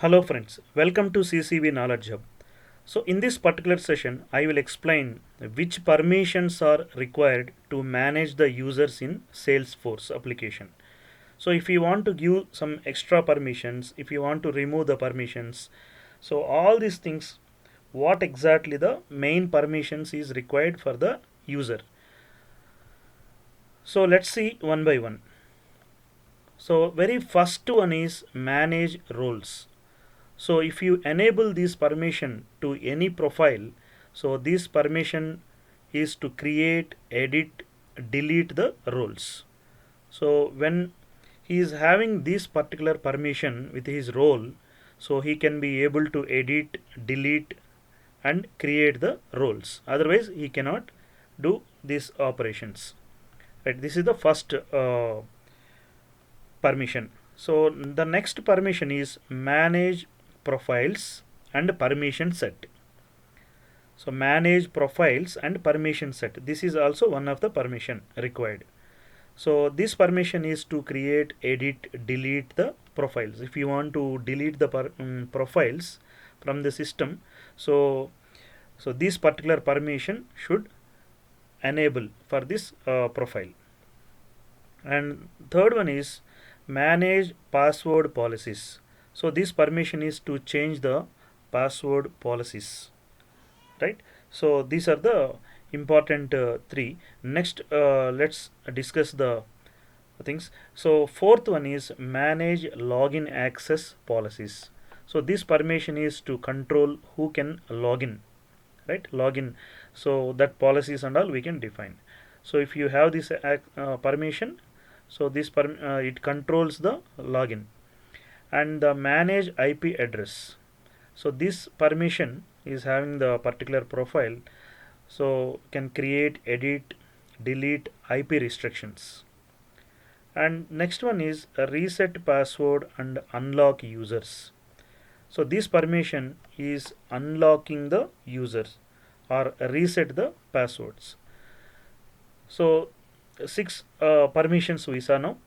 Hello friends, welcome to CCV Knowledge Hub. So in this particular session, I will explain which permissions are required to manage the users in Salesforce application. So if you want to give some extra permissions, if you want to remove the permissions, so all these things, what exactly the main permissions is required for the user. So let's see one by one. So very first one is manage roles. So if you enable this permission to any profile, so this permission is to create, edit, delete the roles. So when he is having this particular permission with his role, so he can be able to edit, delete and create the roles. Otherwise he cannot do these operations. Right, this is the first permission. So the next permission is manage profiles and permission set. So manage profiles and permission set. This is also one of the permission required. So this permission is to create, edit, delete the profiles. If you want to delete the profiles from the system, so this particular permission should enable for this profile. And third one is manage password policies. So this permission is to change the password policies, right? So these are the important three. Next, let's discuss the things. So fourth one is manage login access policies. So this permission is to control who can log in, right? Login. So that policies and all we can define. So if you have this permission, so this it controls the login. And the manage IP address. So this permission is having the particular profile, so can create, edit, delete IP restrictions. And next one is a reset password and unlock users. So this permission is unlocking the users or reset the passwords. So six permissions we saw now.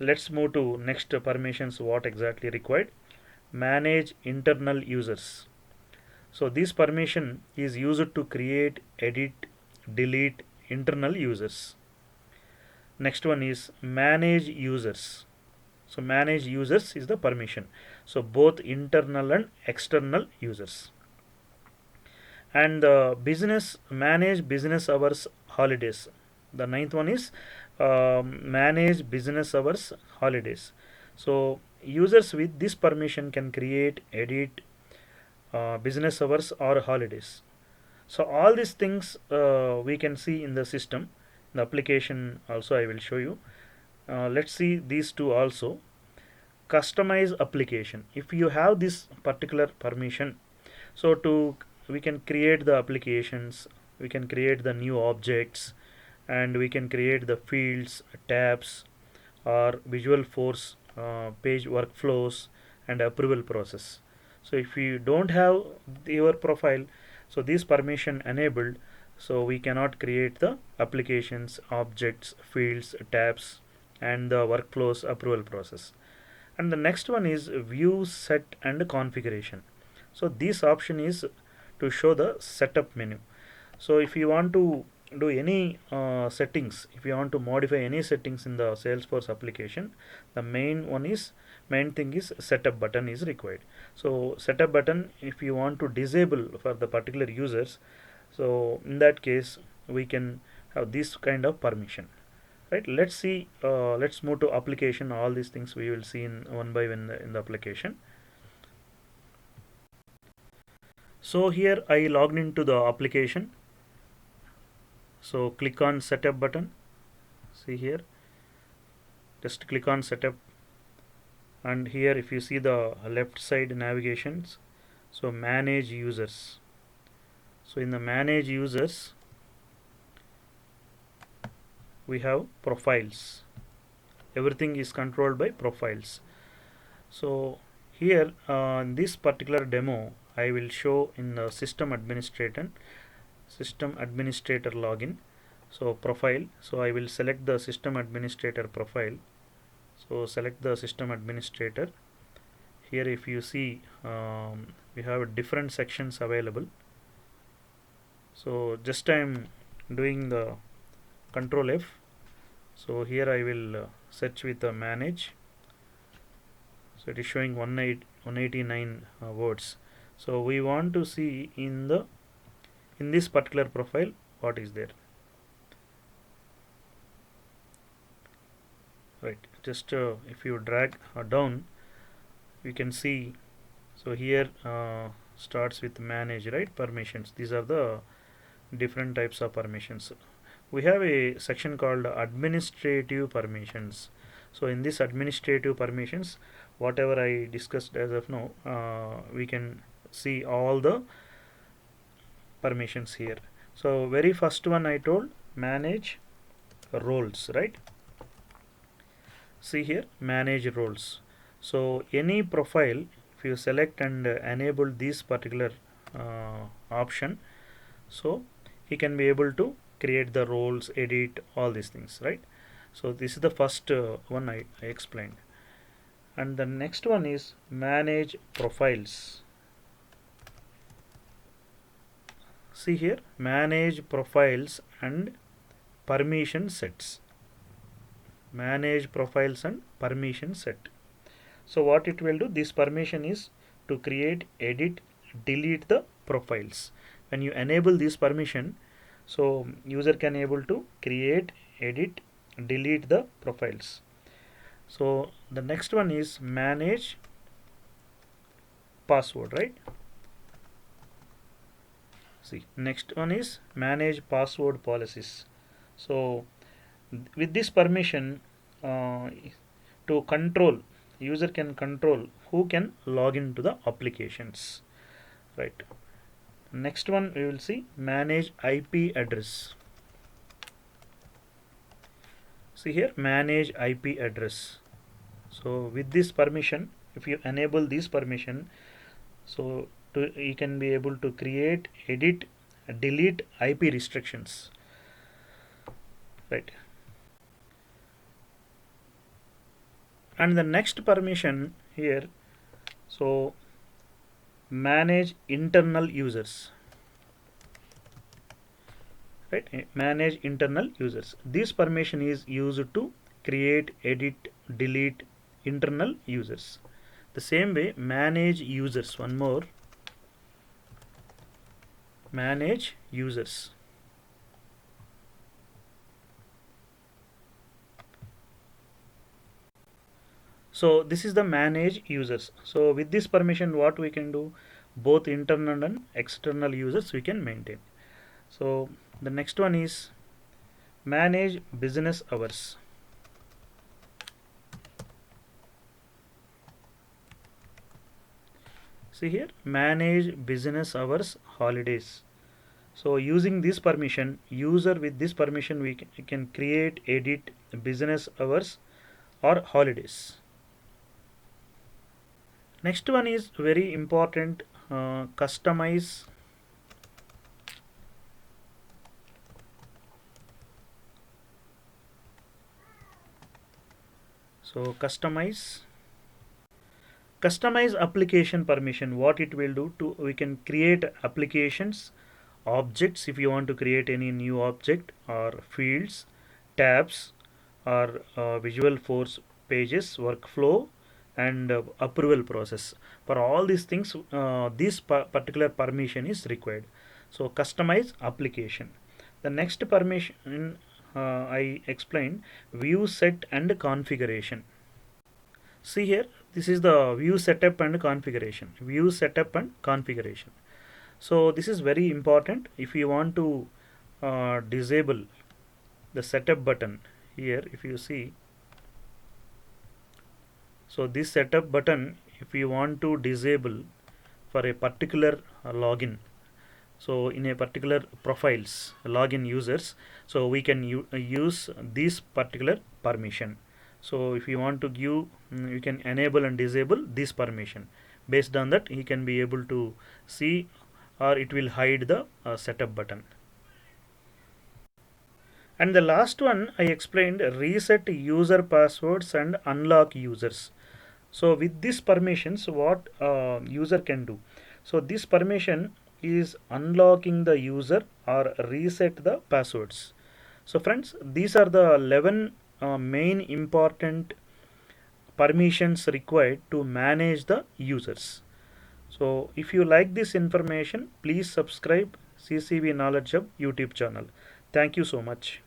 Let's move to next permissions, what exactly required. Manage internal users. So this permission is used to create, edit, delete internal users. Next one is manage users. So manage users is the permission. So both internal and external users. And business, manage business hours holidays. The ninth one is manage business hours holidays. So users with this permission can create, edit business hours or holidays. So all these things we can see in the system. The application also I will show you. Let's see these two also. Customize application. If you have this particular permission, so to we can create the applications, we can create the new objects, and we can create the fields, tabs, or visual force, page workflows, and approval process. So if you don't have your profile, so this permission enabled, so we cannot create the applications, objects, fields, tabs, and the workflows approval process. And the next one is view, set, and configuration. So this option is to show the setup menu. So if you want to do any settings, if you want to modify any settings in the Salesforce application, the main thing is setup button is required. So setup button, if you want to disable for the particular users, so in that case we can have this kind of permission, right? Let's see, let's move to application. All these things we will see in one by one in the application. So here I logged into the application. So click on setup button. See here, just click on setup, and here if you see the left side navigations, so manage users. So in the manage users we have profiles. Everything is controlled by profiles. So here in this particular demo I will show in the system administrator login. So profile, so I will select the system administrator profile. So select the system administrator. here if you see, we have different sections available. So just I'm doing the control F. So here I will search with the manage. So it is showing 189 words. So we want to see in this particular profile what is there. Right, just if you drag down, you can see. So here starts with manage, right? Permissions. These are the different types of permissions. We have a section called administrative permissions. So in this administrative permissions, whatever I discussed as of now, we can see all the permissions here. So very first one I told, manage roles, right? See here, manage roles. So any profile, if you select and enable this particular option, so he can be able to create the roles, edit all these things, right? So this is the first one I explained. And the next one is manage profiles. See here, manage profiles and permission sets. Manage profiles and permission set. So what it will do, this permission is to create, edit, delete the profiles. When you enable this permission, so user can able to create, edit, delete the profiles. So the next one is manage password, right? See, next one is manage password policies. So with this permission, to control, user can control who can log into the applications, right? Next one we will see manage IP address. See here, manage IP address. So with this permission, if you enable this permission, so you can be able to create, edit, delete IP restrictions, right? And the next permission here, so manage internal users, right? Manage internal users. This permission is used to create, edit, delete internal users. The same way, manage users, one more, manage users. So this is the manage users. So with this permission, what we can do, both internal and external users we can maintain. So the next one is manage business hours. See here, manage business hours, holidays. So using this permission, user with this permission we can create, edit business hours or holidays. Next one is very important, customize. So customize application permission. What it will do, to we can create applications, objects if you want to create any new object, or fields, tabs, or Visualforce pages, workflow, and approval process. For all these things, this particular permission is required. So customize application. The next permission I explained, view set and configuration. See here, this is the view setup and configuration. View setup and configuration. So this is very important. If you want to disable the setup button here, if you see, so this setup button, if you want to disable for a particular login, so in a particular profiles login users, so we can use this particular permission. So if you want to give, you can enable and disable this permission. Based on that, he can be able to see, or it will hide the setup button. And the last one I explained, reset user passwords and unlock users. So with this permissions, what user can do? So this permission is unlocking the user or reset the passwords. So friends, these are the 11 main important permissions required to manage the users. So if you like this information, please subscribe CCV Knowledge Hub YouTube channel. Thank you so much.